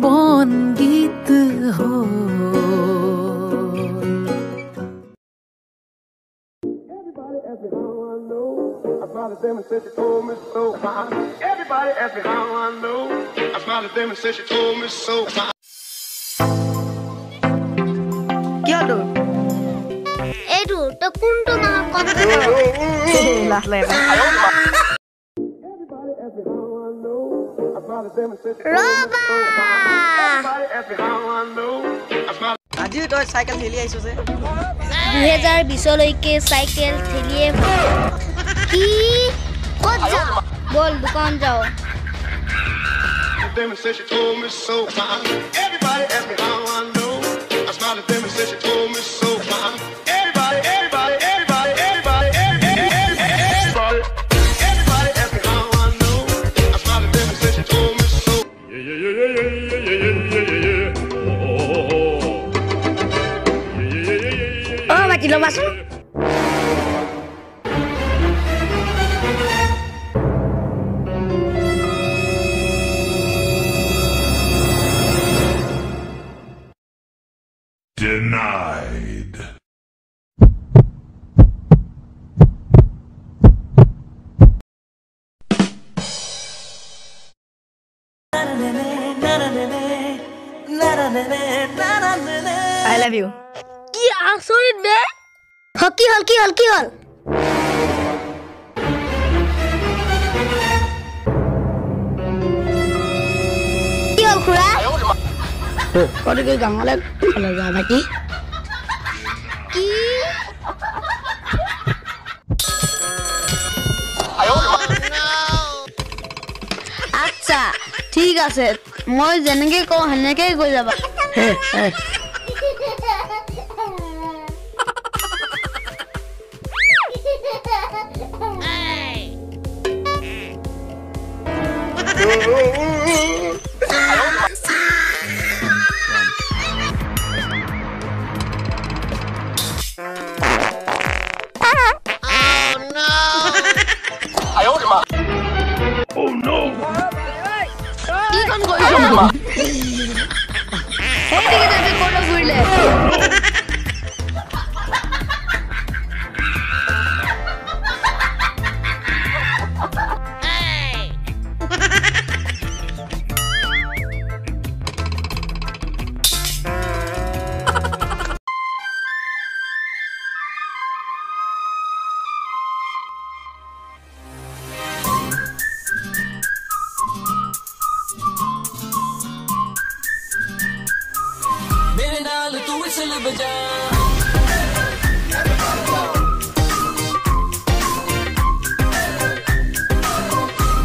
বনগীত হ'ল Them and said she told me so. Everybody asked me how I know. I smiled at them and said she told me so. Kiado. Edu, to kunto mga konto. Last level. Everybody asked me how I know. I smiled at them and said she told me so. Everybody asked me how I know. I smiled. আজি তই cycle ঠেলি আইছো যে 2020 লৈকে cycle ঠেলিয়ে কি কত যাও বল দোকান যাও Them and said she told me so. Everybody asked me how I know. I smiled at them and said she told me so. Everybody asked me how I know. I smiled at them and said she told me so. Oh, mati lo masuk. Denied. I love you. কি আচৰিত বে hockey হল খুৰা কত গৈ গাঙলে খালে যা বাকি কি আচ্ছা ঠিক আছে মই যেনেকৈ কওঁ সেনেকৈ গৈ যাবা Oh no! কি কাম কৰিছ এইদিকে যাবি কোন ঘুরলে तू विसल बजा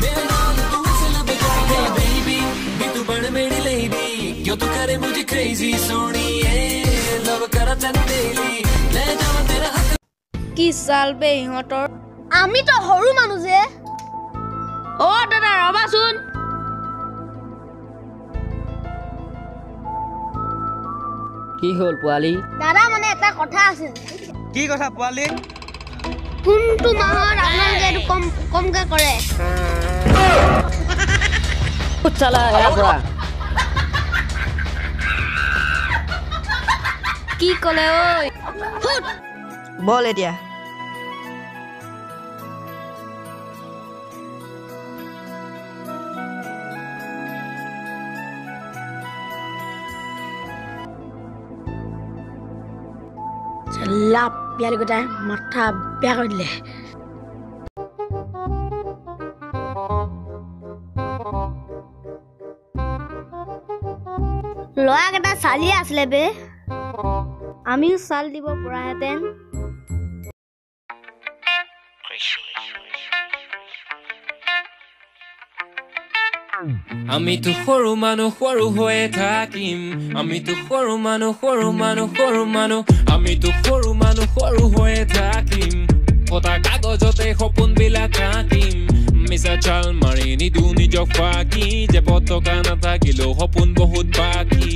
मेरे नाल तू विसल बजा हे बेबी भी तू बन मेरी लेडी क्यों तू करे मुझे क्रेजी सोनिए लव करा तन डेली ले जावा तेरा हाथ কি সালবে ইহঁতৰ আমি তো হৰু মানুহ যে ও দাদা ৰবাচোন কি হল পোৱালি দাদা মানে এটা কথা আছিল কি কথা পোৱালি কোনটো মাহৰ আপোনালোকে এটো কমকে কৰে চালা এৰা পৰা কি কলে ঐ ফুট বল এতিয়া লাভ বিয়ালি গোটাই মাথা বেয়া কৰি দিলে লয়াকেইটা চালি আছিলে বে আমিও চাল দিব পৰাহেঁতেন আমি তো সৰু মানুহ সৰু হৈয়ে থাকিম আমি তো সৰু মানুহ আমি তো সৰু মানুহ সৰু হৈয়ে থাকিম ফটা কাগজতে সপোন বিলাক আঁকিম মিছা চাল মাৰি নিদু নিজক ফাঁকি যে পতকা নাথাকিলেও সপোন বহুত বাকী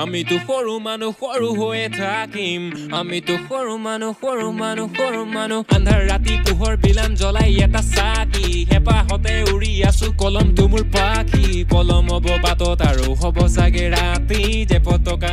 আমিতো সৰু মানুহ সৰু হৈয়ে থাকিম আমিতো সৰু মানুহ আন্ধাৰ ৰাতি পোহৰ বিলান জ্বলাই এটা চাকি হেপাহতে উৰি আছো কলম তুমুৰ পাখি পলম হ'ব বাটত আৰু হ'ব চাগে ৰাতি যে পতকা